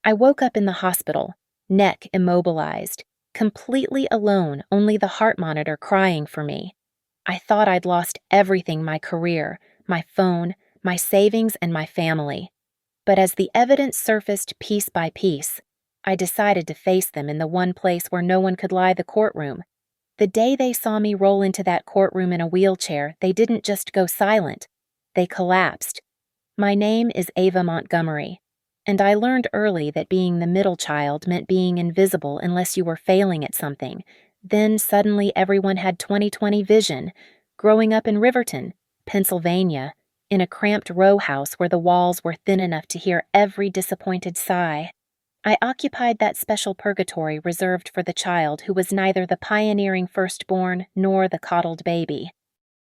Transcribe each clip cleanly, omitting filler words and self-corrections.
I woke up in the hospital, neck immobilized, completely alone, only the heart monitor crying for me. I thought I'd lost everything: my career, my phone, my savings, and my family. But as the evidence surfaced piece by piece, I decided to face them in the one place where no one could lie: the courtroom. The day they saw me roll into that courtroom in a wheelchair, they didn't just go silent. They collapsed. My name is Ava Montgomery, and I learned early that being the middle child meant being invisible unless you were failing at something. Then suddenly everyone had 20/20 vision, growing up in Riverton, Pennsylvania, in a cramped row house where the walls were thin enough to hear every disappointed sigh. I occupied that special purgatory reserved for the child who was neither the pioneering firstborn nor the coddled baby.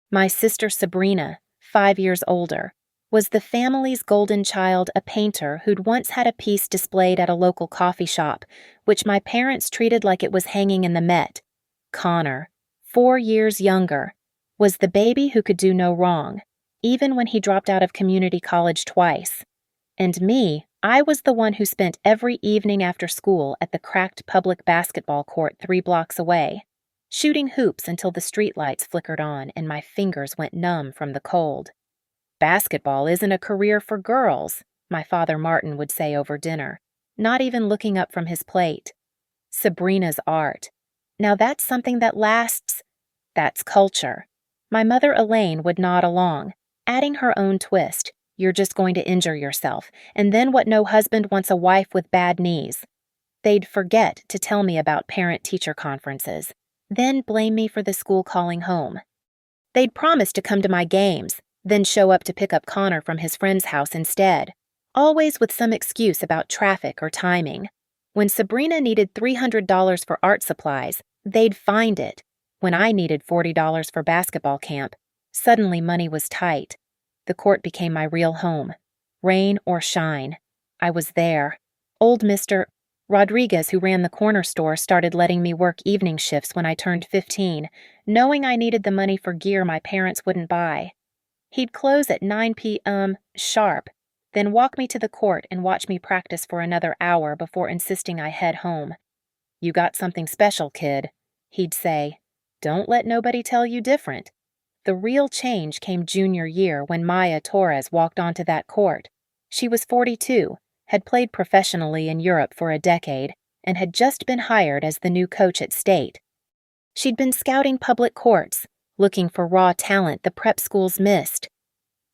My sister Sabrina, 5 years older, was the family's golden child, a painter who'd once had a piece displayed at a local coffee shop, which my parents treated like it was hanging in the Met. Connor, 4 years younger, was the baby who could do no wrong, even when he dropped out of community college twice. And me, I was the one who spent every evening after school at the cracked public basketball court 3 blocks away, shooting hoops until the streetlights flickered on and my fingers went numb from the cold. "Basketball isn't a career for girls," my father Martin would say over dinner, not even looking up from his plate. "Sabrina's art. Now that's something that lasts. That's culture." My mother Elaine would nod along, adding her own twist: "You're just going to injure yourself, and then what no husband wants a wife with bad knees." They'd forget to tell me about parent-teacher conferences, then blame me for the school calling home. They'd promise to come to my games, then show up to pick up Connor from his friend's house instead, always with some excuse about traffic or timing. When Sabrina needed $300 for art supplies, they'd find it. When I needed $40 for basketball camp, suddenly money was tight. The court became my real home. Rain or shine, I was there. Old Mr. Rodriguez, who ran the corner store, started letting me work evening shifts when I turned 15, knowing I needed the money for gear my parents wouldn't buy. He'd close at 9 p.m. sharp, then walk me to the court and watch me practice for another hour before insisting I head home. "You got something special, kid," he'd say. "Don't let nobody tell you different." The real change came junior year when Maya Torres walked onto that court. She was 42, had played professionally in Europe for a decade, and had just been hired as the new coach at State. She'd been scouting public courts, looking for raw talent the prep schools missed.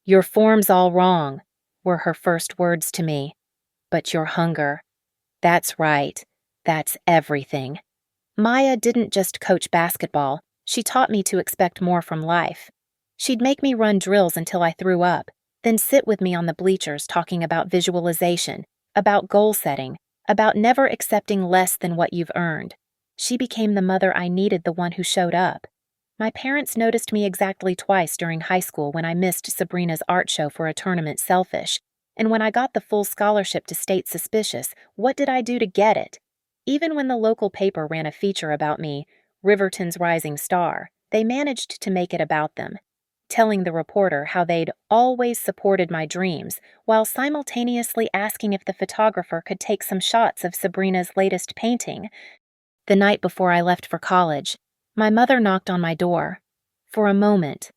"Your form's all wrong," were her first words to me. "But your hunger. That's right. That's everything." Maya didn't just coach basketball. She taught me to expect more from life. She'd make me run drills until I threw up, then sit with me on the bleachers talking about visualization, about goal setting, about never accepting less than what you've earned. She became the mother I needed, the one who showed up. My parents noticed me exactly twice during high school: when I missed Sabrina's art show for a tournament, selfish, and when I got the full scholarship to State, suspicious. What did I do to get it? Even when the local paper ran a feature about me, Riverton's rising star, they managed to make it about them, telling the reporter how they'd always supported my dreams, while simultaneously asking if the photographer could take some shots of Sabrina's latest painting. The night before I left for college, my mother knocked on my door. For a moment,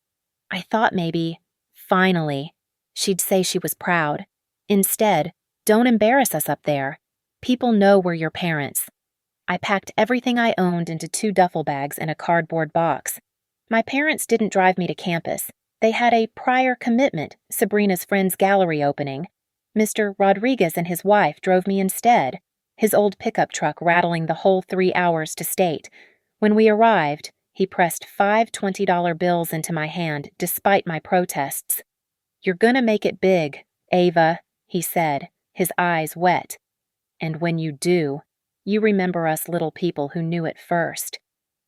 I thought maybe, finally, she'd say she was proud. Instead, "Don't embarrass us up there. People know we're your parents." I packed everything I owned into 2 duffel bags and a cardboard box. My parents didn't drive me to campus. They had a prior commitment, Sabrina's friend's gallery opening. Mr. Rodriguez and his wife drove me instead, his old pickup truck rattling the whole 3 hours to State. When we arrived, he pressed 5 $20 bills into my hand despite my protests. "You're gonna make it big, Ava," he said, his eyes wet. "And when you do, you remember us little people who knew it first."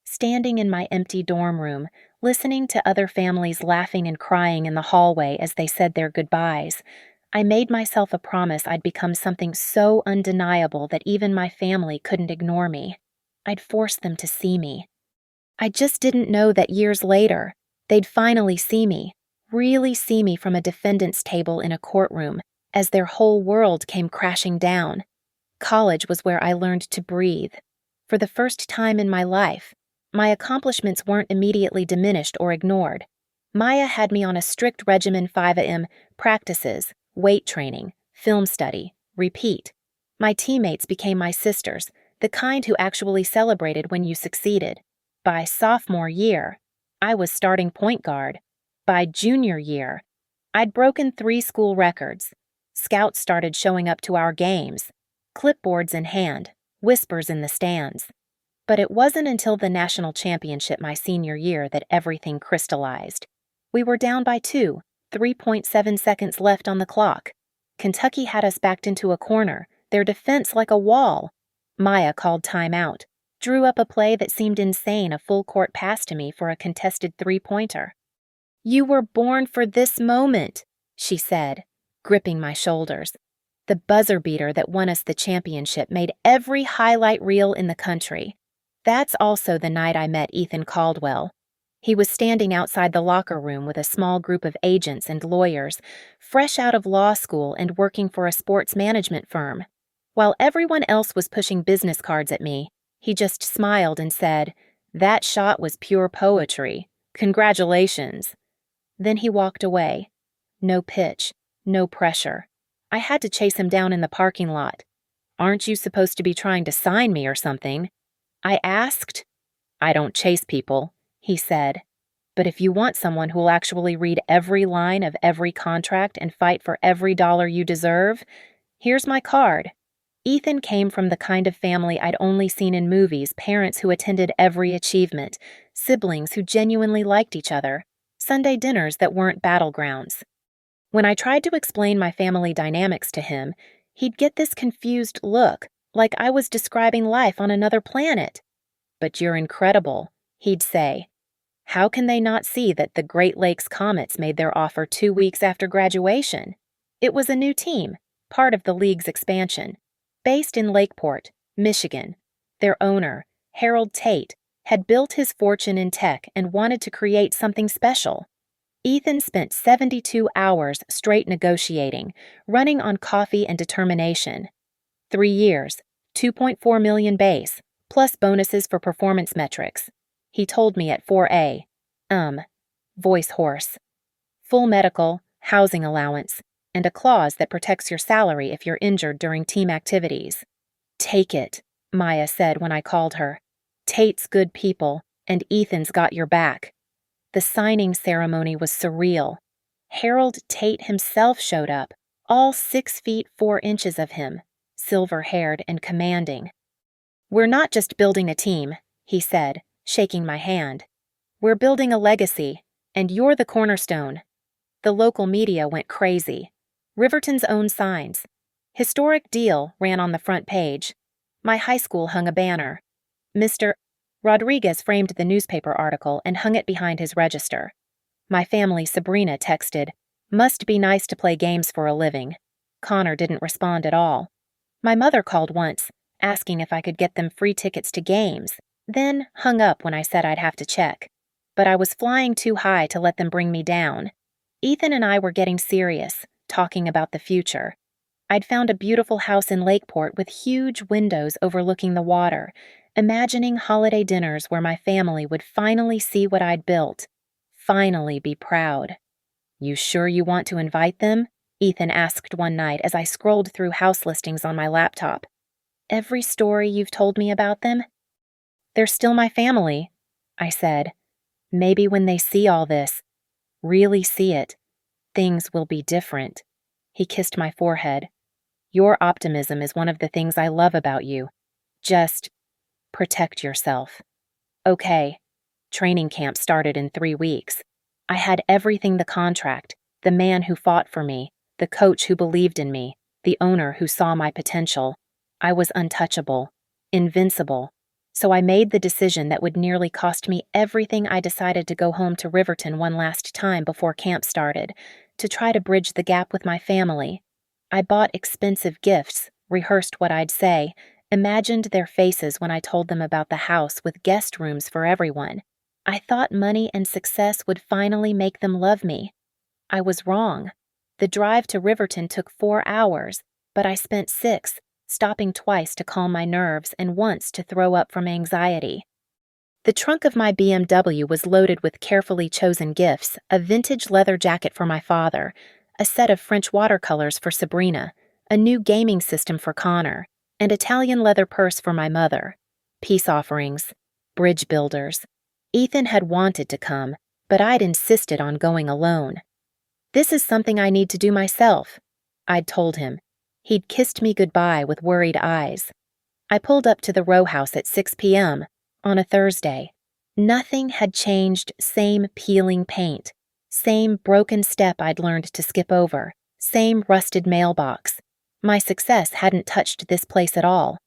Standing in my empty dorm room, listening to other families laughing and crying in the hallway as they said their goodbyes, I made myself a promise I'd become something so undeniable that even my family couldn't ignore me. I'd force them to see me. I just didn't know that years later, they'd finally see me, really see me from a defendant's table in a courtroom, as their whole world came crashing down. College was where I learned to breathe. For the first time in my life, my accomplishments weren't immediately diminished or ignored. Maya had me on a strict regimen 5 a.m. practices, weight training, film study, repeat. My teammates became my sisters, the kind who actually celebrated when you succeeded. By sophomore year, I was starting point guard. By junior year, I'd broken 3 school records. Scouts started showing up to our games, clipboards in hand, whispers in the stands. But it wasn't until the national championship my senior year that everything crystallized. We were down by 2, 3.7 seconds left on the clock. Kentucky had us backed into a corner, their defense like a wall. Maya called timeout, drew up a play that seemed insane, a full-court pass to me for a contested 3-pointer. "You were born for this moment," she said, gripping my shoulders. The buzzer beater that won us the championship made every highlight reel in the country. That's also the night I met Ethan Caldwell. He was standing outside the locker room with a small group of agents and lawyers, fresh out of law school and working for a sports management firm. While everyone else was pushing business cards at me, he just smiled and said, "That shot was pure poetry. Congratulations." Then he walked away. No pitch, no pressure. I had to chase him down in the parking lot. "Aren't you supposed to be trying to sign me or something?" I asked. "I don't chase people," he said. "But if you want someone who'll actually read every line of every contract and fight for every dollar you deserve, here's my card." Ethan came from the kind of family I'd only seen in movies, parents who attended every achievement, siblings who genuinely liked each other, Sunday dinners that weren't battlegrounds. When I tried to explain my family dynamics to him, he'd get this confused look, like I was describing life on another planet. "But you're incredible," he'd say. "How can they not see that the Great Lakes Comets made their offer 2 weeks after graduation?" It was a new team, part of the league's expansion, based in Lakeport, Michigan. Their owner, Harold Tate, had built his fortune in tech and wanted to create something special. Ethan spent 72 hours straight negotiating, running on coffee and determination. 3 years, 2.4 million base, plus bonuses for performance metrics. He told me at 4A. Voice hoarse. Full medical, housing allowance, and a clause that protects your salary if you're injured during team activities. "Take it," Maya said when I called her. "Tate's good people, and Ethan's got your back." The signing ceremony was surreal. Harold Tate himself showed up, all 6 feet 4 inches of him, silver-haired and commanding. "We're not just building a team," he said, shaking my hand. "We're building a legacy, and you're the cornerstone." The local media went crazy. Riverton's own signs. "Historic deal" ran on the front page. My high school hung a banner. Mr. Rodriguez framed the newspaper article and hung it behind his register. My family, Sabrina, texted, "Must be nice to play games for a living." Connor didn't respond at all. My mother called once, asking if I could get them free tickets to games, then hung up when I said I'd have to check. But I was flying too high to let them bring me down. Ethan and I were getting serious, talking about the future. I'd found a beautiful house in Lakeport with huge windows overlooking the water, imagining holiday dinners where my family would finally see what I'd built, finally be proud. "You sure you want to invite them?" Ethan asked one night as I scrolled through house listings on my laptop. "Every story you've told me about them?" "They're still my family," I said. "Maybe when they see all this, really see it, things will be different." He kissed my forehead. "Your optimism is one of the things I love about you. Just protect yourself." Okay. Training camp started in 3 weeks. I had everything: the contract, the man who fought for me, the coach who believed in me, the owner who saw my potential. I was untouchable, invincible. So I made the decision that would nearly cost me everything. I decided to go home to Riverton one last time before camp started, to try to bridge the gap with my family. I bought expensive gifts, rehearsed what I'd say, imagined their faces when I told them about the house with guest rooms for everyone. I thought money and success would finally make them love me. I was wrong. The drive to Riverton took 4 hours, but I spent 6, stopping twice to calm my nerves and once to throw up from anxiety. The trunk of my BMW was loaded with carefully chosen gifts: a vintage leather jacket for my father, a set of French watercolors for Sabrina, a new gaming system for Connor, and Italian leather purse for my mother. Peace offerings, bridge builders. Ethan had wanted to come, but I'd insisted on going alone. "This is something I need to do myself," I'd told him. He'd kissed me goodbye with worried eyes. I pulled up to the row house at 6 p.m. on a Thursday. Nothing had changed. Same peeling paint, same broken step I'd learned to skip over, same rusted mailbox. My success hadn't touched this place at all.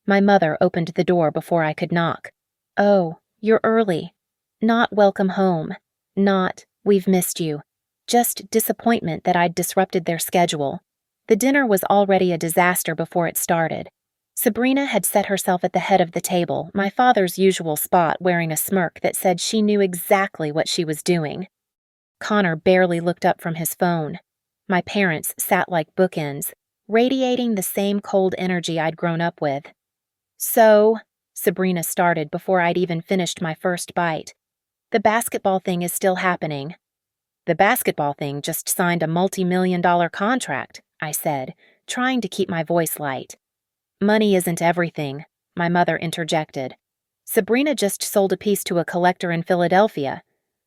My mother opened the door before I could knock. "Oh, you're early." Not welcome home. Not, "We've missed you." Just disappointment that I'd disrupted their schedule. The dinner was already a disaster before it started. Sabrina had set herself at the head of the table, my father's usual spot, wearing a smirk that said she knew exactly what she was doing. Connor barely looked up from his phone. My parents sat like bookends, radiating the same cold energy I'd grown up with. "So," Sabrina started before I'd even finished my first bite, "the basketball thing is still happening." "The basketball thing just signed a multi-million-dollar contract," I said, trying to keep my voice light. "Money isn't everything," my mother interjected. "Sabrina just sold a piece to a collector in Philadelphia.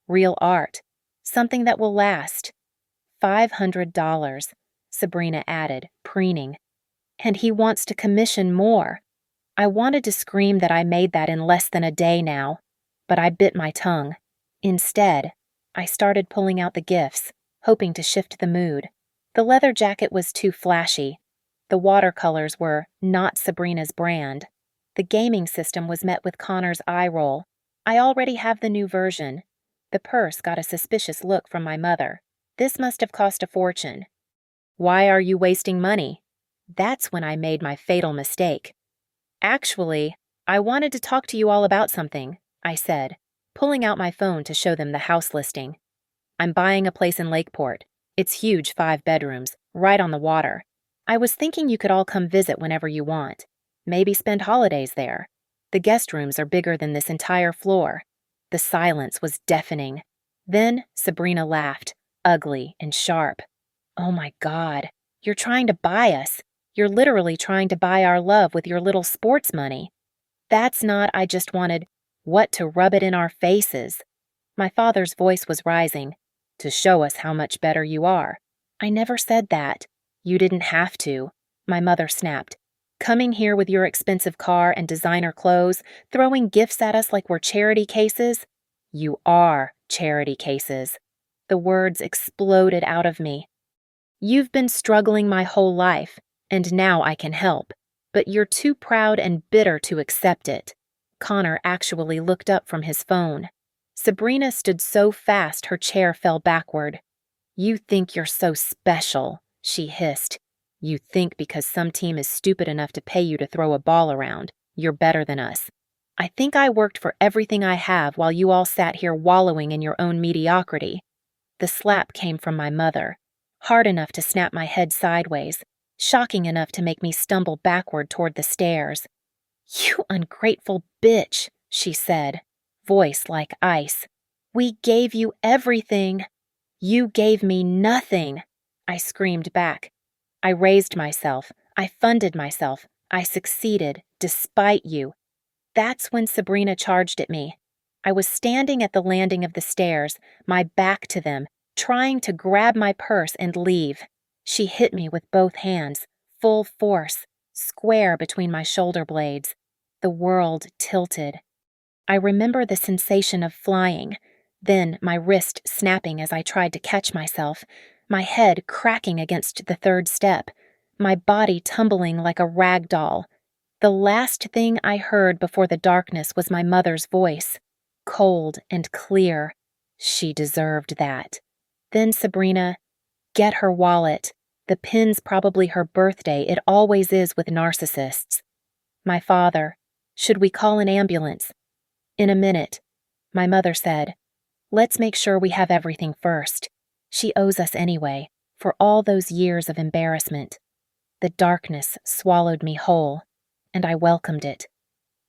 Real art. Something that will last." $500, Sabrina added, preening. "And he wants to commission more." I wanted to scream that I made that in less than a day now, but I bit my tongue. Instead, I started pulling out the gifts, hoping to shift the mood. The leather jacket was too flashy. The watercolors were not Sabrina's brand. The gaming system was met with Connor's eye roll. "I already have the new version." The purse got a suspicious look from my mother. "This must have cost a fortune." "Why are you wasting money?" That's when I made my fatal mistake. "Actually, I wanted to talk to you all about something," I said, pulling out my phone to show them the house listing. "I'm buying a place in Lakeport. It's huge, 5 bedrooms, right on the water. I was thinking you could all come visit whenever you want. Maybe spend holidays there. The guest rooms are bigger than this entire floor." The silence was deafening. Then Sabrina laughed, ugly and sharp. "Oh my God, you're trying to buy us. You're literally trying to buy our love with your little sports money." "That's not, I just wanted, what, to rub it in our faces." My father's voice was rising. "To show us how much better you are." "I never said that." "You didn't have to," my mother snapped. "Coming here with your expensive car and designer clothes, throwing gifts at us like we're charity cases." "You are charity cases." The words exploded out of me. "You've been struggling my whole life, and now I can help. But you're too proud and bitter to accept it." Connor actually looked up from his phone. Sabrina stood so fast her chair fell backward. "You think you're so special," she hissed. "You think because some team is stupid enough to pay you to throw a ball around, you're better than us. I think I worked for everything I have while you all sat here wallowing in your own mediocrity." The slap came from my mother, hard enough to snap my head sideways, shocking enough to make me stumble backward toward the stairs. "You ungrateful bitch," she said, voice like ice. "We gave you everything." "You gave me nothing," I screamed back. "I raised myself. I funded myself. I succeeded, despite you." That's when Sabrina charged at me. I was standing at the landing of the stairs, my back to them, trying to grab my purse and leave. She hit me with both hands, full force, square between my shoulder blades. The world tilted. I remember the sensation of flying, then my wrist snapping as I tried to catch myself, my head cracking against the third step, my body tumbling like a rag doll. The last thing I heard before the darkness was my mother's voice, cold and clear. She deserved that. Then Sabrina, "Get her wallet. The pin's probably her birthday. It always is with narcissists." My father, "Should we call an ambulance?" "In a minute." My mother said, "Let's make sure we have everything first. She owes us anyway, for all those years of embarrassment." The darkness swallowed me whole, and I welcomed it.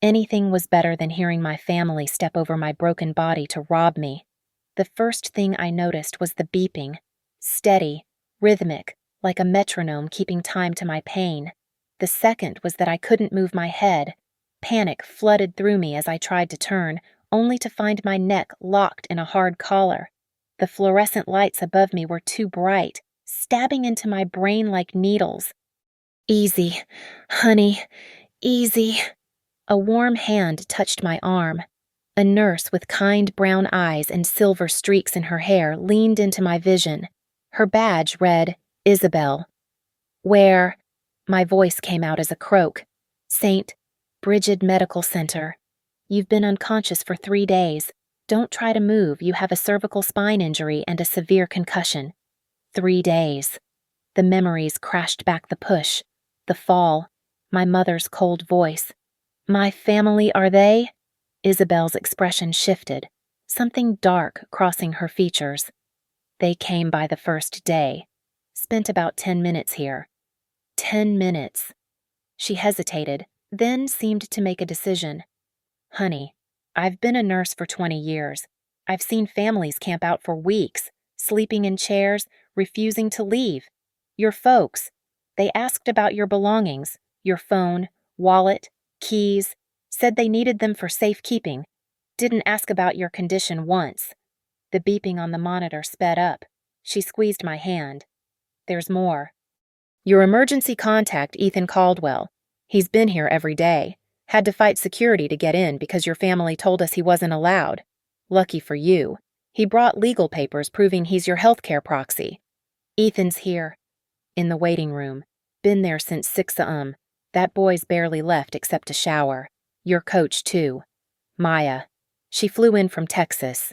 Anything was better than hearing my family step over my broken body to rob me. The first thing I noticed was the beeping, steady, rhythmic, like a metronome keeping time to my pain. The second was that I couldn't move my head. Panic flooded through me as I tried to turn, only to find my neck locked in a hard collar. The fluorescent lights above me were too bright, stabbing into my brain like needles. Easy, honey, easy. A warm hand touched my arm. A nurse with kind brown eyes and silver streaks in her hair leaned into my vision. Her badge read, Isabel. Where? My voice came out as a croak. St. Brigid Medical Center. You've been unconscious for 3 days. Don't try to move. You have a cervical spine injury and a severe concussion. 3 days. The memories crashed back the push, the fall, my mother's cold voice. My family, are they? Isabel's expression shifted, something dark crossing her features. They came by the first day. Spent about 10 minutes here. 10 minutes. She hesitated, then seemed to make a decision. Honey, I've been a nurse for 20 years. I've seen families camp out for weeks, sleeping in chairs, refusing to leave. Your folks, they asked about your belongings, your phone, wallet, keys, said they needed them for safekeeping. Didn't ask about your condition once. The beeping on the monitor sped up. She squeezed my hand. There's more. Your emergency contact, Ethan Caldwell. He's been here every day. Had to fight security to get in because your family told us he wasn't allowed. Lucky for you. He brought legal papers proving he's your healthcare proxy. Ethan's here. In the waiting room. Been there since 6 a.m. That boy's barely left except to shower. Your coach, too. Maya. She flew in from Texas.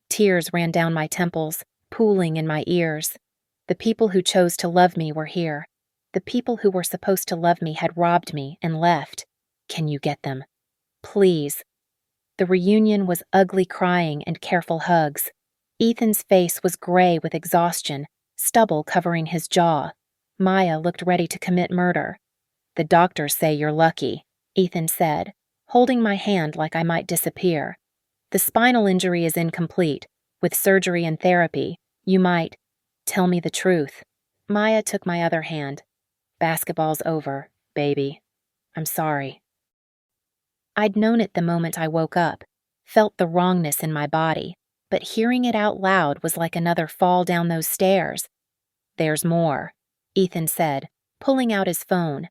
Tears ran down my temples, pooling in my ears. The people who chose to love me were here. The people who were supposed to love me had robbed me and left. Can you get them? Please. The reunion was ugly crying and careful hugs. Ethan's face was gray with exhaustion, stubble covering his jaw. Maya looked ready to commit murder. The doctors say you're lucky, Ethan said, holding my hand like I might disappear. The spinal injury is incomplete. With surgery and therapy, you might. Tell me the truth. Maya took my other hand. Basketball's over, baby. I'm sorry. I'd known it the moment I woke up, felt the wrongness in my body, but hearing it out loud was like another fall down those stairs. There's more, Ethan said, pulling out his phone.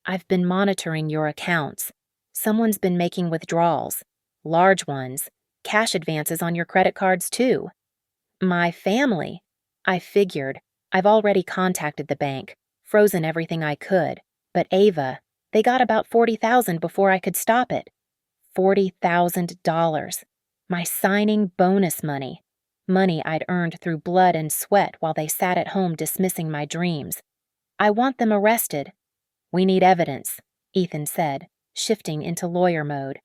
I've been monitoring your accounts. Someone's been making withdrawals, large ones, cash advances on your credit cards too. My family. I figured. I've already contacted the bank, frozen everything I could, but Ava, they got about $40,000 before I could stop it. $40,000. My signing bonus money. Money I'd earned through blood and sweat while they sat at home dismissing my dreams. I want them arrested. We need evidence, Ethan said, shifting into lawyer mode.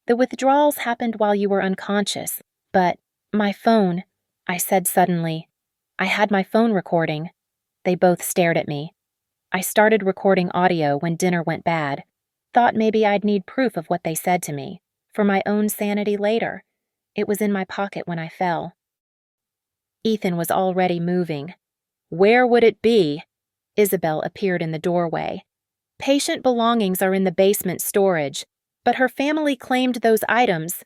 The withdrawals happened while you were unconscious, but my phone, I said suddenly. I had my phone recording. They both stared at me. I started recording audio when dinner went bad. Thought maybe I'd need proof of what they said to me, for my own sanity later. It was in my pocket when I fell. Ethan was already moving. Where would it be? Isabel appeared in the doorway. Patient belongings are in the basement storage, but her family claimed those items.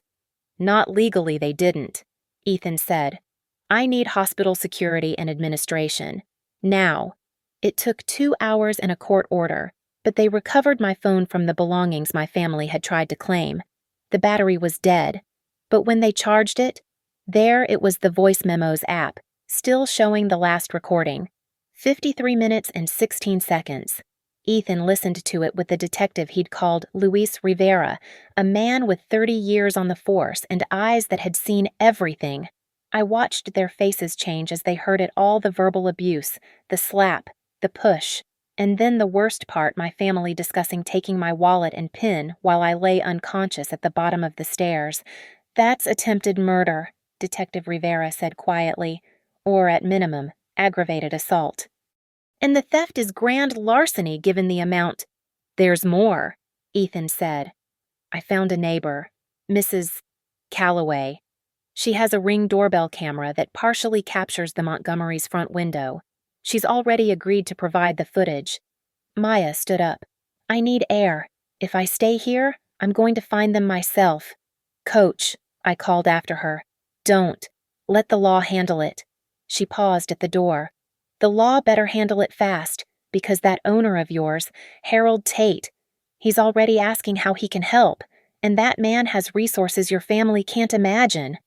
Not legally, they didn't, Ethan said. I need hospital security and administration. Now. It took 2 hours and a court order, but they recovered my phone from the belongings my family had tried to claim. The battery was dead, but when they charged it, there it was the voice memos app, still showing the last recording. 53 minutes and 16 seconds. Ethan listened to it with the detective he'd called Luis Rivera, a man with 30 years on the force and eyes that had seen everything. I watched their faces change as they heard it all, the verbal abuse, the slap, the push, and then the worst part, my family discussing taking my wallet and PIN while I lay unconscious at the bottom of the stairs. That's attempted murder, Detective Rivera said quietly, or at minimum, aggravated assault. And the theft is grand larceny given the amount. There's more, Ethan said. I found a neighbor, Mrs. Calloway. She has a Ring doorbell camera that partially captures the Montgomery's front window. She's already agreed to provide the footage. Maya stood up. I need air. If I stay here, I'm going to find them myself. Coach, I called after her. Don't. Let the law handle it. She paused at the door. The law better handle it fast, because that owner of yours, Harold Tate, he's already asking how he can help, and that man has resources your family can't imagine.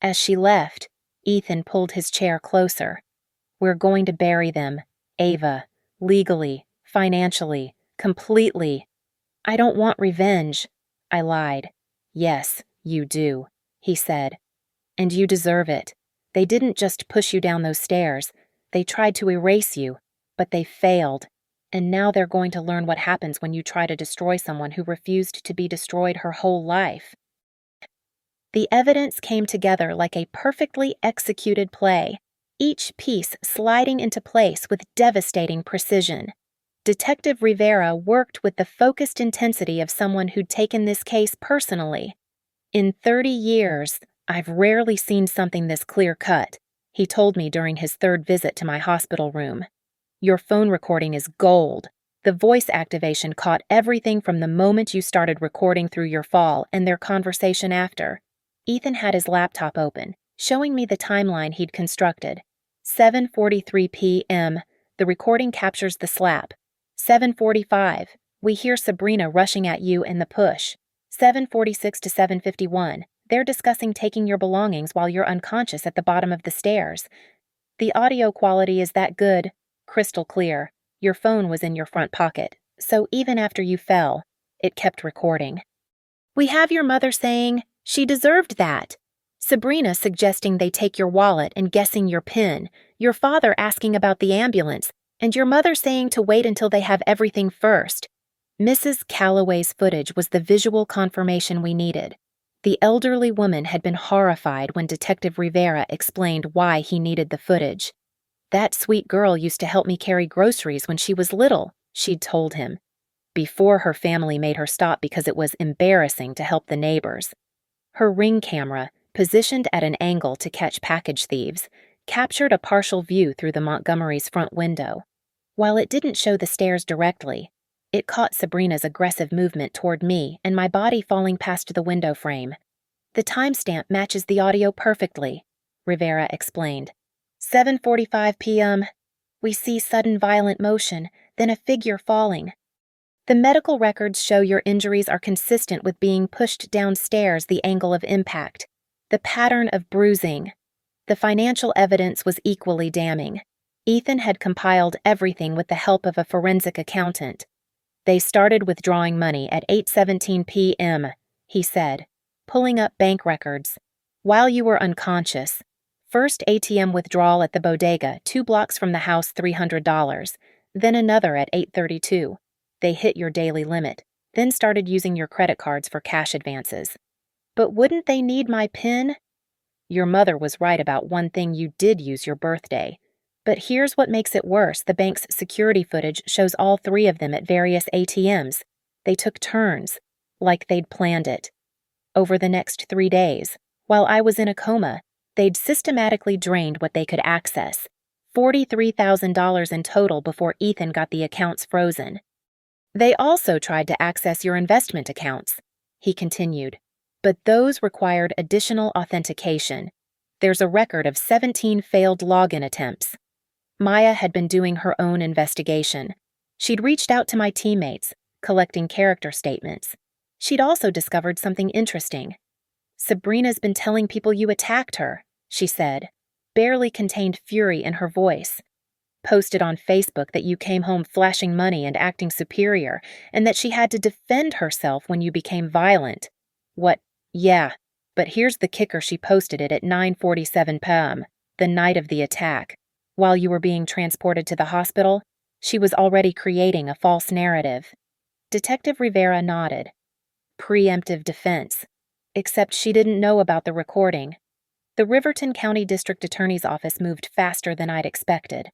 As she left, Ethan pulled his chair closer. We're going to bury them, Ava, legally, financially, completely. I don't want revenge, I lied. Yes, you do, he said. And you deserve it. They didn't just push you down those stairs. They tried to erase you, but they failed. And now they're going to learn what happens when you try to destroy someone who refused to be destroyed her whole life. The evidence came together like a perfectly executed play, each piece sliding into place with devastating precision. Detective Rivera worked with the focused intensity of someone who'd taken this case personally. In 30 years, I've rarely seen something this clear-cut, he told me during his third visit to my hospital room. Your phone recording is gold. The voice activation caught everything from the moment you started recording through your fall and their conversation after. Ethan had his laptop open, showing me the timeline he'd constructed. 7:43 p.m., the recording captures the slap. 7:45, we hear Sabrina rushing at you in the push. 7:46 to 7:51, they're discussing taking your belongings while you're unconscious at the bottom of the stairs. The audio quality is that good, crystal clear. Your phone was in your front pocket, so even after you fell, it kept recording. We have your mother saying, she deserved that. Sabrina suggesting they take your wallet and guessing your PIN, your father asking about the ambulance, and your mother saying to wait until they have everything first. Mrs. Calloway's footage was the visual confirmation we needed. The elderly woman had been horrified when Detective Rivera explained why he needed the footage. That sweet girl used to help me carry groceries when she was little, she'd told him, before her family made her stop because it was embarrassing to help the neighbors. Her Ring camera, positioned at an angle to catch package thieves, captured a partial view through the Montgomery's front window. While it didn't show the stairs directly, it caught Sabrina's aggressive movement toward me and my body falling past the window frame. The timestamp matches the audio perfectly, Rivera explained. 7:45 p.m. We see sudden violent motion, then a figure falling. The medical records show your injuries are consistent with being pushed downstairs the angle of impact, the pattern of bruising. The financial evidence was equally damning. Ethan had compiled everything with the help of a forensic accountant. They started withdrawing money at 8:17 p.m., he said, pulling up bank records. While you were unconscious, first ATM withdrawal at the bodega 2 blocks from the house $300, then another at 8:32. They hit your daily limit, then started using your credit cards for cash advances. But wouldn't they need my PIN? Your mother was right about one thing: you did use your birthday. But here's what makes it worse. The bank's security footage shows all 3 of them at various ATMs. They took turns, like they'd planned it. Over the next 3 days, while I was in a coma, they'd systematically drained what they could access. $43,000 in total before Ethan got the accounts frozen. They also tried to access your investment accounts, he continued, but those required additional authentication. There's a record of 17 failed login attempts. Maya had been doing her own investigation. She'd reached out to my teammates, collecting character statements. She'd also discovered something interesting. Sabrina's been telling people you attacked her, she said, barely contained fury in her voice. Posted on Facebook that you came home flashing money and acting superior, and that she had to defend herself when you became violent. What? Yeah, but here's the kicker: she posted it at 9:47 p.m., the night of the attack. While you were being transported to the hospital, she was already creating a false narrative. Detective Rivera nodded. Preemptive defense. Except she didn't know about the recording. The Riverton County District Attorney's Office moved faster than I'd expected.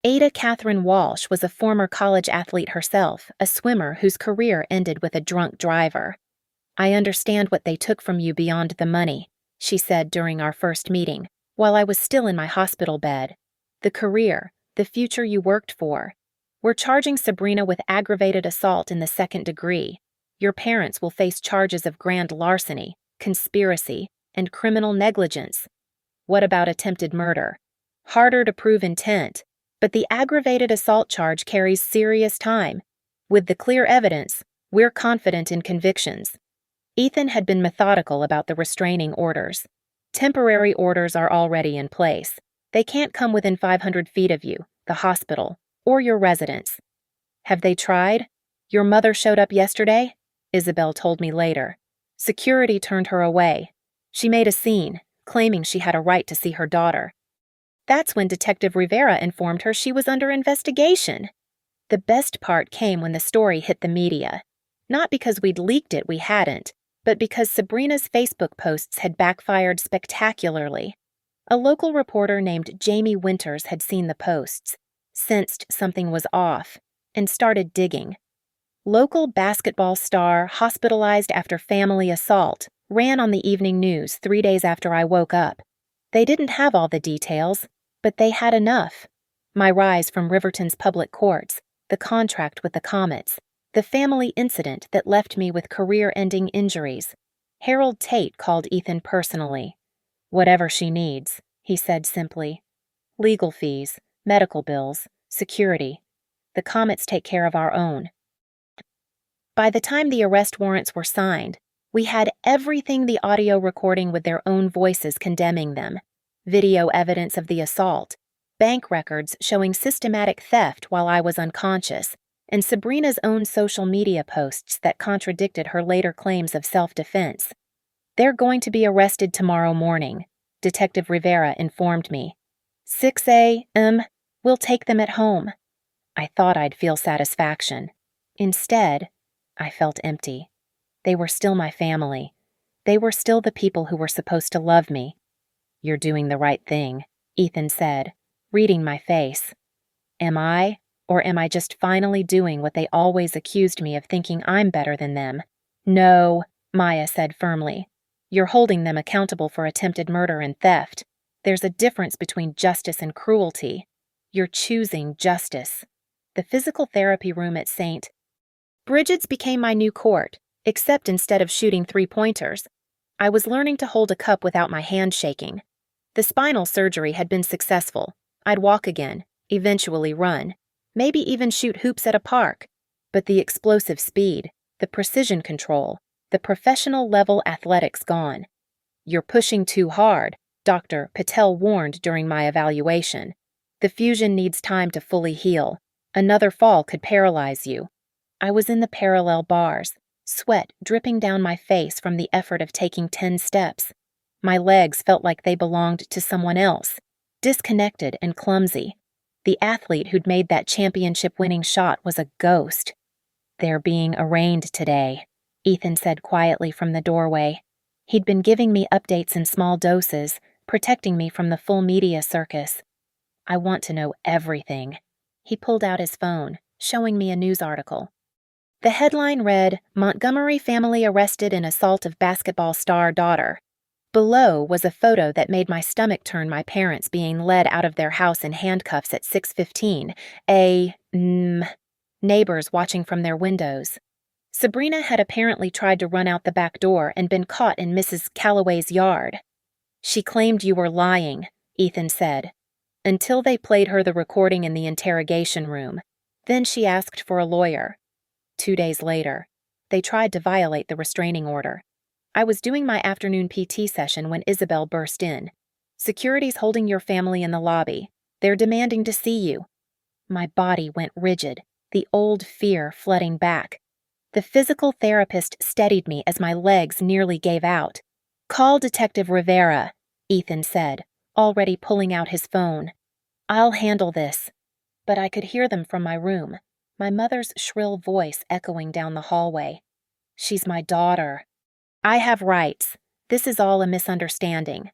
Ada Catherine Walsh was a former college athlete herself, a swimmer whose career ended with a drunk driver. "I understand what they took from you beyond the money," she said during our first meeting, while I was still in my hospital bed. "The career, the future you worked for. We're charging Sabrina with aggravated assault in the second degree. Your parents will face charges of grand larceny, conspiracy, and criminal negligence. What about attempted murder? Harder to prove intent, but the aggravated assault charge carries serious time. With the clear evidence, we're confident in convictions." Ethan had been methodical about the restraining orders. "Temporary orders are already in place. They can't come within 500 feet of you, the hospital, or your residence." "Have they tried? Your mother showed up yesterday?" Isabel told me later. "Security turned her away. She made a scene, claiming she had a right to see her daughter. That's when Detective Rivera informed her she was under investigation." The best part came when the story hit the media. Not because we'd leaked it, we hadn't, but because Sabrina's Facebook posts had backfired spectacularly. A local reporter named Jamie Winters had seen the posts, sensed something was off, and started digging. "Local basketball star hospitalized after family assault" ran on the evening news 3 days after I woke up. They didn't have all the details, but they had enough. My rise from Riverton's public courts, the contract with the Comets, the family incident that left me with career-ending injuries. Harold Tate called Ethan personally. "Whatever she needs," he said simply. "Legal fees, medical bills, security. The Comets take care of our own." By the time the arrest warrants were signed, we had everything the audio recording with their own voices condemning them, video evidence of the assault, bank records showing systematic theft while I was unconscious, and Sabrina's own social media posts that contradicted her later claims of self-defense. "They're going to be arrested tomorrow morning," Detective Rivera informed me. "6 a.m. We'll take them at home." I thought I'd feel satisfaction. Instead, I felt empty. They were still my family. They were still the people who were supposed to love me. "You're doing the right thing," Ethan said, reading my face. Am I, or am I just finally doing what they always accused me of thinking I'm better than them? "No," Maya said firmly. "You're holding them accountable for attempted murder and theft. There's a difference between justice and cruelty. You're choosing justice." The physical therapy room at St. Bridget's became my new court, except instead of shooting 3-pointers, I was learning to hold a cup without my hand shaking. The spinal surgery had been successful. I'd walk again, eventually run, maybe even shoot hoops at a park. But the explosive speed, the precision control, the professional-level athletics gone. "You're pushing too hard," Dr. Patel warned during my evaluation. "The fusion needs time to fully heal. Another fall could paralyze you." I was in the parallel bars, sweat dripping down my face from the effort of taking 10 steps. My legs felt like they belonged to someone else, disconnected and clumsy. The athlete who'd made that championship-winning shot was a ghost. "They're being arraigned today," Ethan said quietly from the doorway. He'd been giving me updates in small doses, protecting me from the full media circus. "I want to know everything." He pulled out his phone, showing me a news article. The headline read, "Montgomery family arrested in assault of basketball star daughter." Below was a photo that made my stomach turn. My parents being led out of their house in handcuffs at 6:15, neighbors watching from their windows. Sabrina had apparently tried to run out the back door and been caught in Mrs. Calloway's yard. "She claimed you were lying," Ethan said, until they played her the recording in the interrogation room. Then she asked for a lawyer. 2 days later, they tried to violate the restraining order. I was doing my afternoon PT session when Isabel burst in. "Security's holding your family in the lobby. They're demanding to see you." My body went rigid, the old fear flooding back. The physical therapist steadied me as my legs nearly gave out. "Call Detective Rivera," Ethan said, already pulling out his phone. "I'll handle this." But I could hear them from my room, my mother's shrill voice echoing down the hallway. "She's my daughter." "I have rights. This is all a misunderstanding."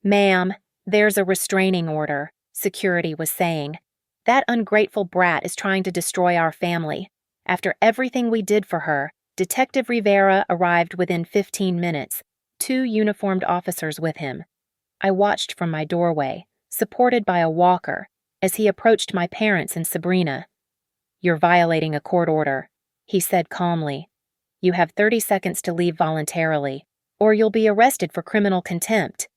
"Ma'am, there's a restraining order," security was saying. That ungrateful brat is trying to destroy our family. After everything we did for her, Detective Rivera arrived within 15 minutes, 2 uniformed officers with him. I watched from my doorway, supported by a walker, as he approached my parents and Sabrina. "You're violating a court order," he said calmly. "You have 30 seconds to leave voluntarily, or you'll be arrested for criminal contempt."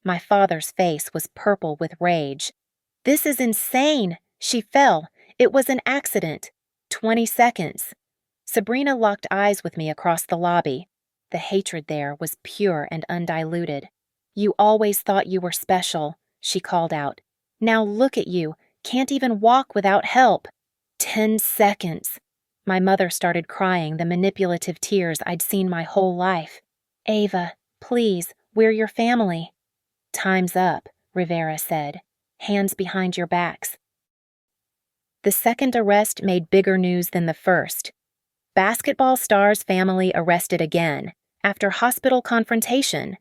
My father's face was purple with rage. "This is insane! She fell. It was an accident. 20 seconds. Sabrina locked eyes with me across the lobby. The hatred there was pure and undiluted. "You always thought you were special," she called out. "Now look at you, can't even walk without help." 10 seconds. My mother started crying the manipulative tears I'd seen my whole life. "Ava, please, we're your family." "Time's up," Rivera said. "Hands behind your backs." The second arrest made bigger news than the first. Basketball star's family arrested again, after hospital confrontation.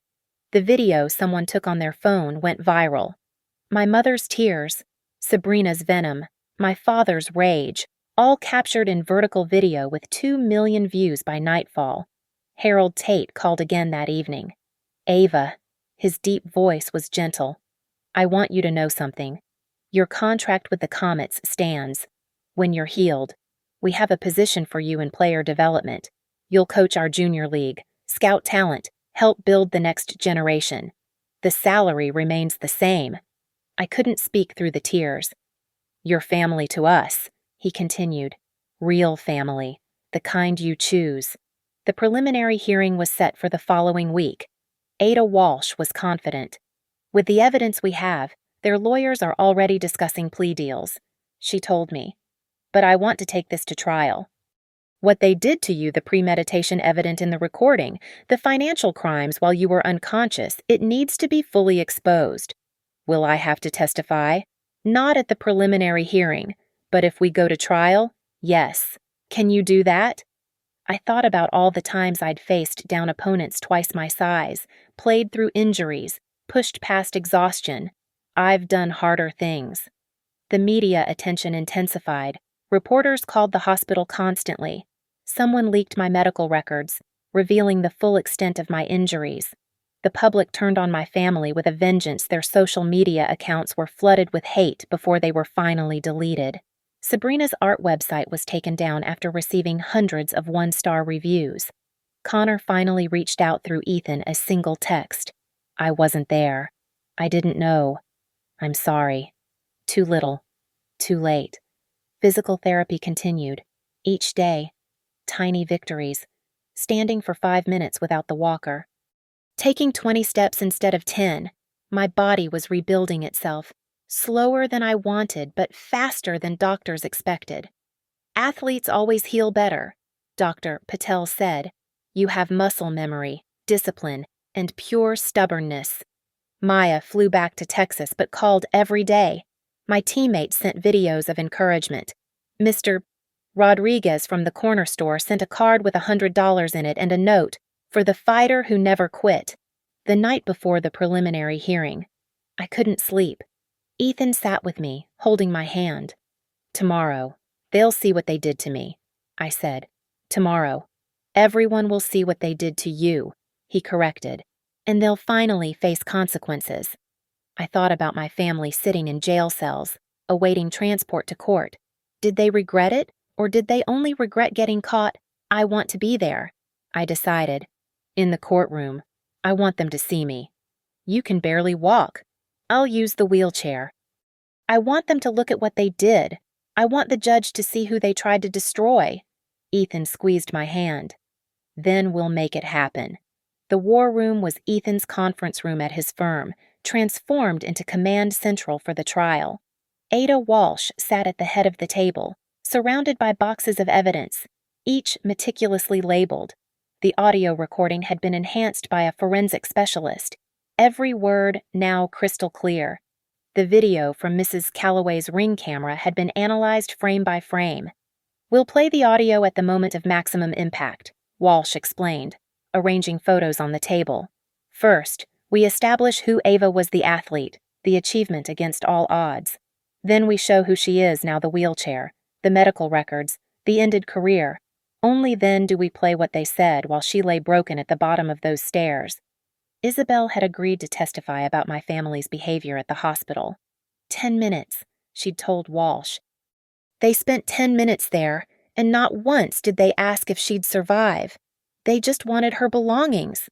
The video someone took on their phone went viral. My mother's tears, Sabrina's venom, my father's rage, all captured in vertical video with 2 million views by nightfall. Harold Tate called again that evening. "Ava," his deep voice was gentle, "I want you to know something. Your contract with the Comets stands. When you're healed, we have a position for you in player development. You'll coach our junior league, scout talent, help build the next generation. The salary remains the same." I couldn't speak through the tears. "You're family to us," he continued. "Real family, the kind you choose." The preliminary hearing was set for the following week. Ada Walsh was confident. "With the evidence we have, their lawyers are already discussing plea deals," she told me. "But I want to take this to trial. What they did to you, the premeditation evident in the recording, the financial crimes while you were unconscious, it needs to be fully exposed. Will I have to testify? Not at the preliminary hearing, but if we go to trial, yes. Can you do that?" I thought about all the times I'd faced down opponents twice my size, played through injuries, pushed past exhaustion. I've done harder things. The media attention intensified. Reporters called the hospital constantly. Someone leaked my medical records, revealing the full extent of my injuries. The public turned on my family with a vengeance. Their social media accounts were flooded with hate before they were finally deleted. Sabrina's art website was taken down after receiving hundreds of 1-star reviews. Connor finally reached out through Ethan a single text. "I wasn't there. I didn't know. I'm sorry. Too little. Too late." Physical therapy continued. Each day, tiny victories. Standing for 5 minutes without the walker. Taking 20 steps instead of 10. My body was rebuilding itself. Slower than I wanted, but faster than doctors expected. "Athletes always heal better," Dr. Patel said. "You have muscle memory, discipline, and pure stubbornness." Maya flew back to Texas but called every day. My teammates sent videos of encouragement. Mr. Rodriguez from the corner store sent a card with $100 in it and a note, "For the fighter who never quit." The night before the preliminary hearing, I couldn't sleep. Ethan sat with me, holding my hand. "Tomorrow, they'll see what they did to me," I said. "Tomorrow, everyone will see what they did to you," he corrected, "and they'll finally face consequences." I thought about my family sitting in jail cells, awaiting transport to court. Did they regret it, or did they only regret getting caught? I want to be there. I decided. In the courtroom, I want them to see me. "You can barely walk. I'll use the wheelchair." I want them to look at what they did. I want the judge to see who they tried to destroy. Ethan squeezed my hand. "Then we'll make it happen." The war room was Ethan's conference room at his firm, transformed into command central for the trial. Ada Walsh sat at the head of the table, surrounded by boxes of evidence, each meticulously labeled. The audio recording had been enhanced by a forensic specialist, every word now crystal clear. The video from Mrs. Calloway's Ring camera had been analyzed frame by frame. "We'll play the audio at the moment of maximum impact," Walsh explained, arranging photos on the table. "First, we establish who Ava was, the athlete, the achievement against all odds. Then we show who she is now: the wheelchair, the medical records, the ended career. Only then do we play what they said while she lay broken at the bottom of those stairs. Isabel had agreed to testify about my family's behavior at the hospital. 10 minutes, she'd told Walsh. They spent 10 minutes there, and not once did they ask if she'd survive. They just wanted her belongings.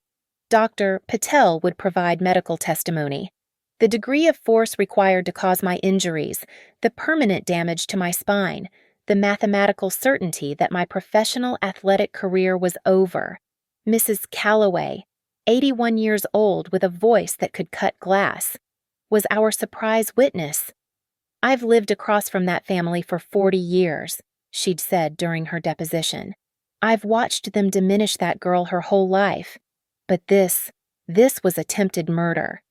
Dr. Patel would provide medical testimony. The degree of force required to cause my injuries, the permanent damage to my spine, the mathematical certainty that my professional athletic career was over. Mrs. Calloway, 81 years old with a voice that could cut glass, was our surprise witness. "I've lived across from that family for 40 years, she'd said during her deposition. "I've watched them diminish that girl her whole life. But this was attempted murder."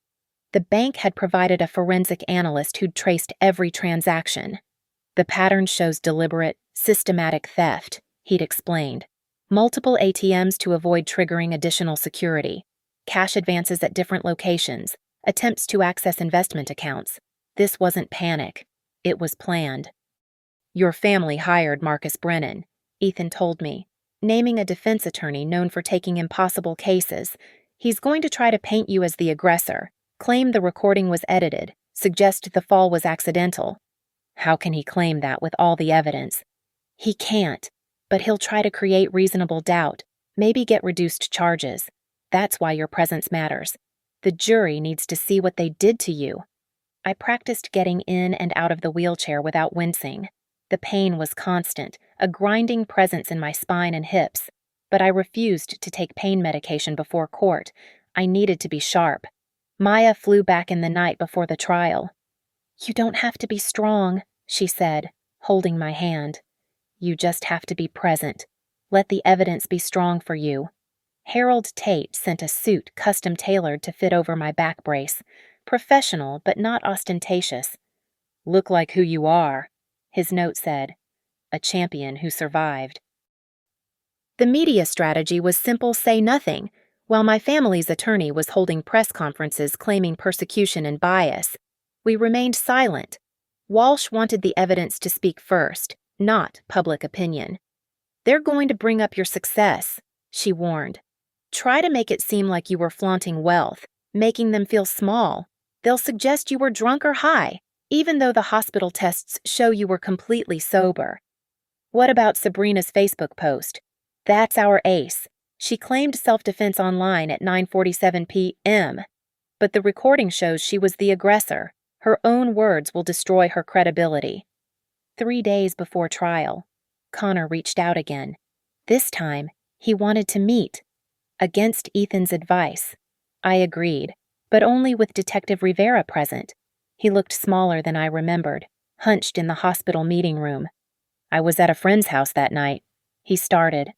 The bank had provided a forensic analyst who'd traced every transaction. "The pattern shows deliberate, systematic theft," he'd explained. "Multiple ATMs to avoid triggering additional security, cash advances at different locations, attempts to access investment accounts. This wasn't panic. It was planned." "Your family hired Marcus Brennan," Ethan told me, naming a defense attorney known for taking impossible cases. "He's going to try to paint you as the aggressor, claim the recording was edited, suggest the fall was accidental." "How can he claim that with all the evidence?" "He can't, but he'll try to create reasonable doubt, maybe get reduced charges. That's why your presence matters. The jury needs to see what they did to you." I practiced getting in and out of the wheelchair without wincing. The pain was constant, a grinding presence in my spine and hips, but I refused to take pain medication before court. I needed to be sharp. Maya flew back in the night before the trial. "You don't have to be strong," she said, holding my hand. "You just have to be present. Let the evidence be strong for you." Harold Tate sent a suit custom-tailored to fit over my back brace. Professional, but not ostentatious. "Look like who you are," his note said. "A champion who survived." The media strategy was simple: say nothing, while my family's attorney was holding press conferences claiming persecution and bias. We remained silent. Walsh wanted the evidence to speak first, not public opinion. "They're going to bring up your success," she warned. "Try to make it seem like you were flaunting wealth, making them feel small. They'll suggest you were drunk or high, even though the hospital tests show you were completely sober." "What about Sabrina's Facebook post? That's our ace. She claimed self-defense online at 9:47 p.m., but the recording shows she was the aggressor. Her own words will destroy her credibility." 3 days before trial, Connor reached out again. This time, he wanted to meet. Against Ethan's advice, I agreed, but only with Detective Rivera present. He looked smaller than I remembered, hunched in the hospital meeting room. "I was at a friend's house that night," he started.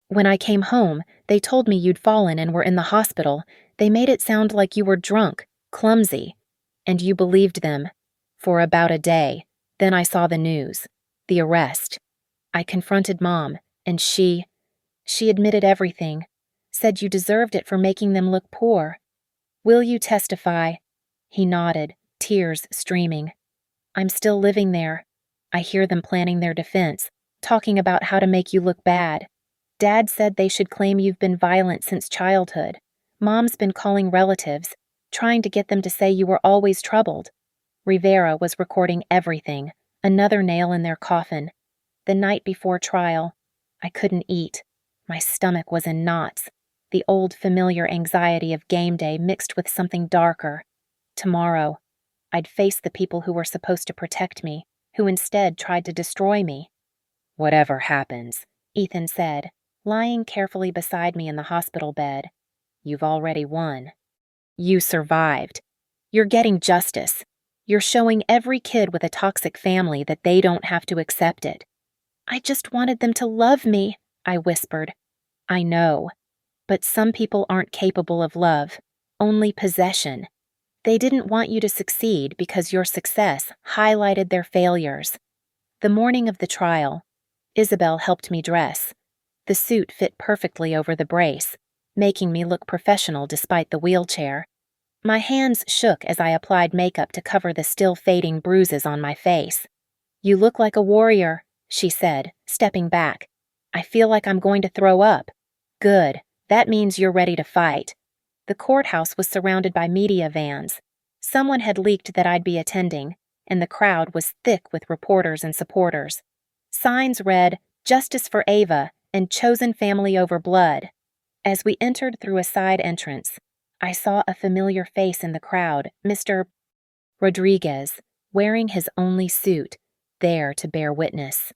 "When I came home, they told me you'd fallen and were in the hospital. They made it sound like you were drunk, clumsy. And you believed them. For about a day. Then I saw the news. The arrest. I confronted Mom, and she admitted everything. Said you deserved it for making them look poor. Will you testify?" He nodded, tears streaming. "I'm still living there. I hear them planning their defense, talking about how to make you look bad. Dad said they should claim you've been violent since childhood. Mom's been calling relatives, trying to get them to say you were always troubled. Rivera was recording everything, another nail in their coffin. The night before trial, I couldn't eat. My stomach was in knots. The old familiar anxiety of game day mixed with something darker. Tomorrow, I'd face the people who were supposed to protect me, who instead tried to destroy me." "Whatever happens," Ethan said, lying carefully beside me in the hospital bed, "you've already won. You survived. You're getting justice. You're showing every kid with a toxic family that they don't have to accept it." "I just wanted them to love me," I whispered. "I know. But some people aren't capable of love, only possession. They didn't want you to succeed because your success highlighted their failures." The morning of the trial, Isabel helped me dress. The suit fit perfectly over the brace, making me look professional despite the wheelchair. My hands shook as I applied makeup to cover the still fading bruises on my face. "You look like a warrior," she said, stepping back. "I feel like I'm going to throw up." "Good. That means you're ready to fight." The courthouse was surrounded by media vans. Someone had leaked that I'd be attending, and the crowd was thick with reporters and supporters. Signs read, "Justice for Ava" and "Chosen Family Over Blood." As we entered through a side entrance, I saw a familiar face in the crowd, Mr. Rodriguez, wearing his only suit, there to bear witness.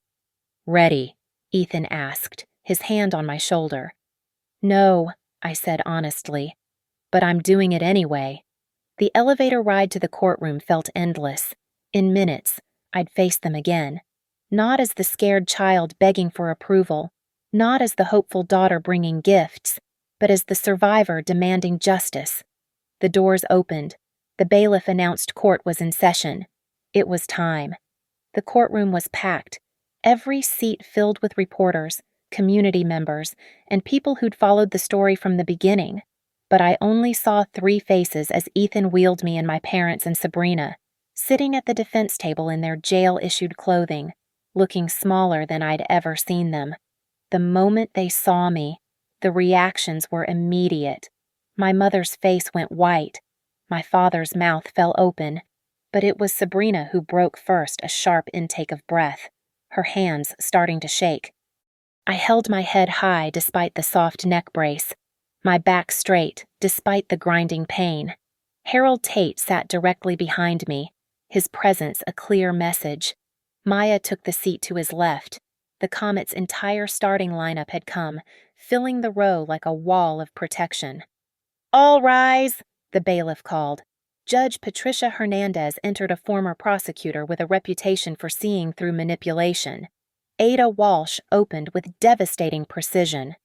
"Ready?" Ethan asked, his hand on my shoulder. "No," I said honestly, "but I'm doing it anyway." The elevator ride to the courtroom felt endless. In minutes, I'd face them again. Not as the scared child begging for approval, not as the hopeful daughter bringing gifts, but as the survivor demanding justice. The doors opened. The bailiff announced court was in session. It was time. The courtroom was packed, every seat filled with reporters, community members, and people who'd followed the story from the beginning. But I only saw 3 faces as Ethan wheeled me and my parents and Sabrina, sitting at the defense table in their jail-issued clothing, looking smaller than I'd ever seen them. The moment they saw me, the reactions were immediate. My mother's face went white. My father's mouth fell open. But it was Sabrina who broke first, a sharp intake of breath, her hands starting to shake. I held my head high despite the soft neck brace, my back straight despite the grinding pain. Harold Tate sat directly behind me, his presence a clear message. Maya took the seat to his left. The Comet's entire starting lineup had come, filling the row like a wall of protection. "All rise," the bailiff called. Judge Patricia Hernandez entered, a former prosecutor with a reputation for seeing through manipulation. Ada Walsh opened with devastating precision.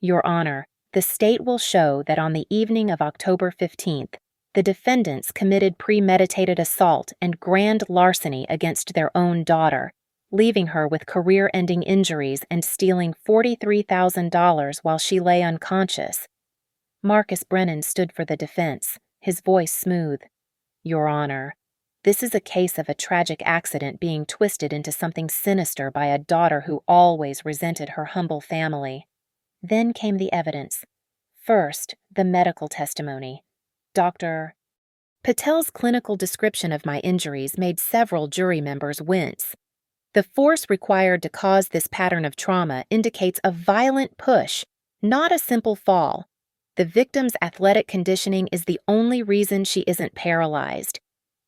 "Your Honor, the state will show that on the evening of October 15th, the defendants committed premeditated assault and grand larceny against their own daughter, leaving her with career-ending injuries and stealing $43,000 while she lay unconscious." Marcus Brennan stood for the defense, his voice smooth. "Your Honor, this is a case of a tragic accident being twisted into something sinister by a daughter who always resented her humble family." Then came the evidence. First, the medical testimony. Dr. Patel's clinical description of my injuries made several jury members wince. The force required to cause this pattern of trauma indicates a violent push, not a simple fall. The victim's athletic conditioning is the only reason she isn't paralyzed.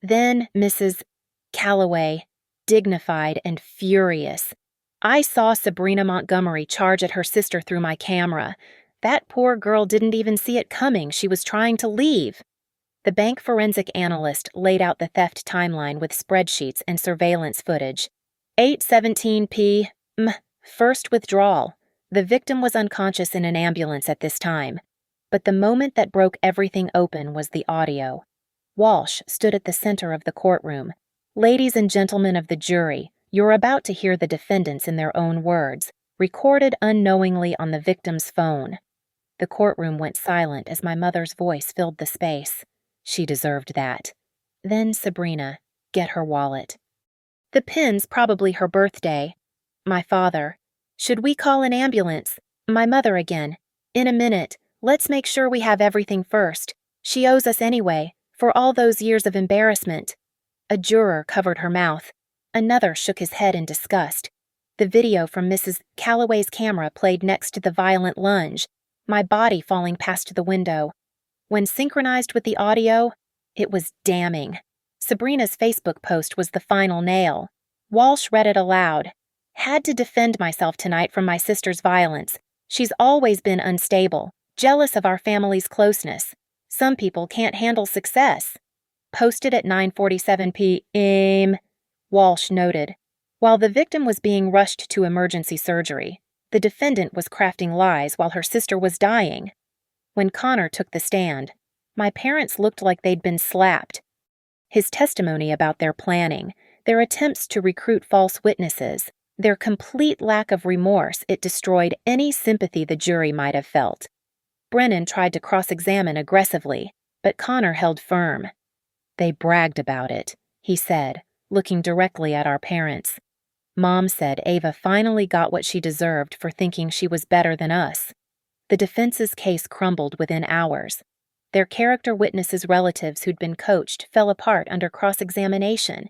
Then Mrs. Calloway, dignified and furious. "I saw Sabrina Montgomery charge at her sister through my camera. That poor girl didn't even see it coming. She was trying to leave." The bank forensic analyst laid out the theft timeline with spreadsheets and surveillance footage. 8:17 p.m. First withdrawal. The victim was unconscious in an ambulance at this time. But the moment that broke everything open was the audio. Walsh stood at the center of the courtroom. "Ladies and gentlemen of the jury, you're about to hear the defendants in their own words, recorded unknowingly on the victim's phone." The courtroom went silent as my mother's voice filled the space. She deserved that. Then Sabrina, "Get her wallet." "The pin's probably her birthday." My father, "Should we call an ambulance?" My mother again, "In a minute. Let's make sure we have everything first. She owes us anyway, for all those years of embarrassment." A juror covered her mouth. Another shook his head in disgust. The video from Mrs. Calloway's camera played next to the violent lunge, my body falling past the window. When synchronized with the audio, it was damning. Sabrina's Facebook post was the final nail. Walsh read it aloud. "Had to defend myself tonight from my sister's violence. She's always been unstable, jealous of our family's closeness. Some people can't handle success." Posted at 9:47 p.m., Walsh noted. While the victim was being rushed to emergency surgery, the defendant was crafting lies while her sister was dying. When Connor took the stand, my parents looked like they'd been slapped. His testimony about their planning, their attempts to recruit false witnesses, their complete lack of remorse, it destroyed any sympathy the jury might have felt. Brennan tried to cross-examine aggressively, but Connor held firm. "They bragged about it," he said, looking directly at our parents. "Mom said Ava finally got what she deserved for thinking she was better than us." The defense's case crumbled within hours. Their character witnesses' relatives who'd been coached fell apart under cross-examination.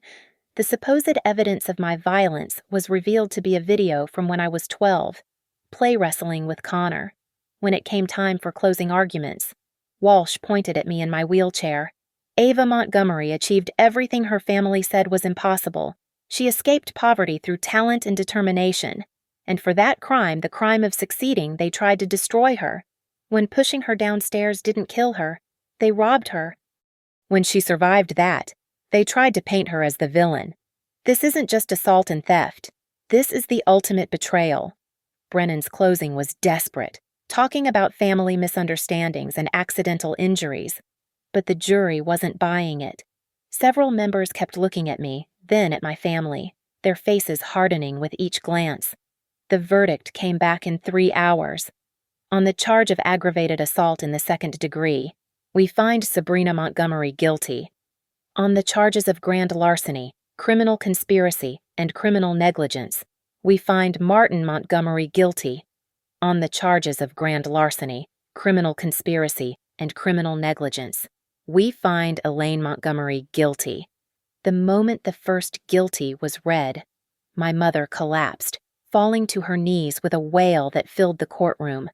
The supposed evidence of my violence was revealed to be a video from when I was 12, play wrestling with Connor. When it came time for closing arguments, Walsh pointed at me in my wheelchair. "Ava Montgomery achieved everything her family said was impossible. She escaped poverty through talent and determination. And for that crime, the crime of succeeding, they tried to destroy her. When pushing her downstairs didn't kill her, they robbed her. When she survived that, they tried to paint her as the villain. This isn't just assault and theft. This is the ultimate betrayal." Brennan's closing was desperate, talking about family misunderstandings and accidental injuries. But the jury wasn't buying it. Several members kept looking at me, then at my family, their faces hardening with each glance. The verdict came back in 3 hours. On the charge of aggravated assault in the 2nd degree, we find Sabrina Montgomery guilty. On the charges of grand larceny, criminal conspiracy, and criminal negligence, we find Martin Montgomery guilty. On the charges of grand larceny, criminal conspiracy, and criminal negligence, we find Elaine Montgomery guilty. The moment the first guilty was read, my mother collapsed, falling to her knees with a wail that filled the courtroom.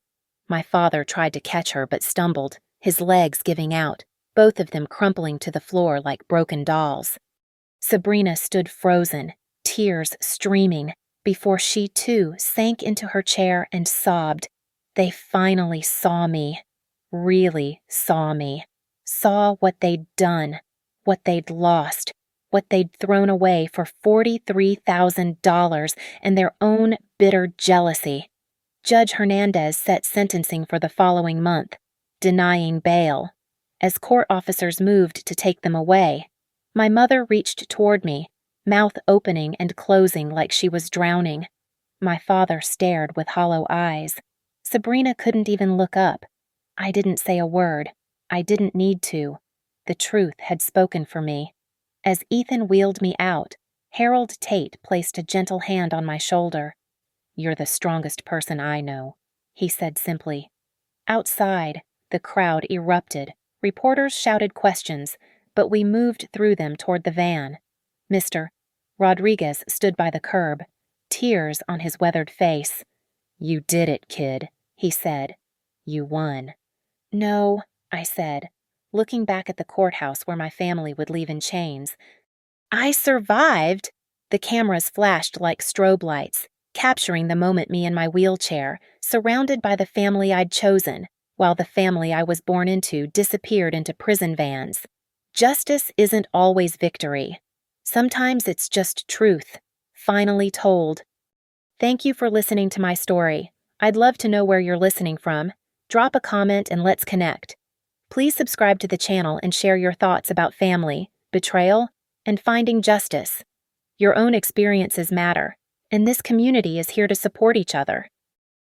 My father tried to catch her but stumbled, his legs giving out, both of them crumpling to the floor like broken dolls. Sabrina stood frozen, tears streaming, before she too sank into her chair and sobbed. They finally saw me, really saw me, saw what they'd done, what they'd lost, what they'd thrown away for $43,000 and their own bitter jealousy. Judge Hernandez set sentencing for the following month, denying bail. As court officers moved to take them away, my mother reached toward me, mouth opening and closing like she was drowning. My father stared with hollow eyes. Sabrina couldn't even look up. I didn't say a word. I didn't need to. The truth had spoken for me. As Ethan wheeled me out, Harold Tate placed a gentle hand on my shoulder. "You're the strongest person I know," he said simply. Outside, the crowd erupted. Reporters shouted questions, but we moved through them toward the van. Mr. Rodriguez stood by the curb, tears on his weathered face. "You did it, kid," he said. "You won." "No," I said, looking back at the courthouse where my family would leave in chains. "I survived." The cameras flashed like strobe lights, capturing the moment me in my wheelchair, surrounded by the family I'd chosen, while the family I was born into disappeared into prison vans. Justice isn't always victory. Sometimes it's just truth, finally told. Thank you for listening to my story. I'd love to know where you're listening from. Drop a comment and let's connect. Please subscribe to the channel and share your thoughts about family, betrayal, and finding justice. Your own experiences matter, and this community is here to support each other.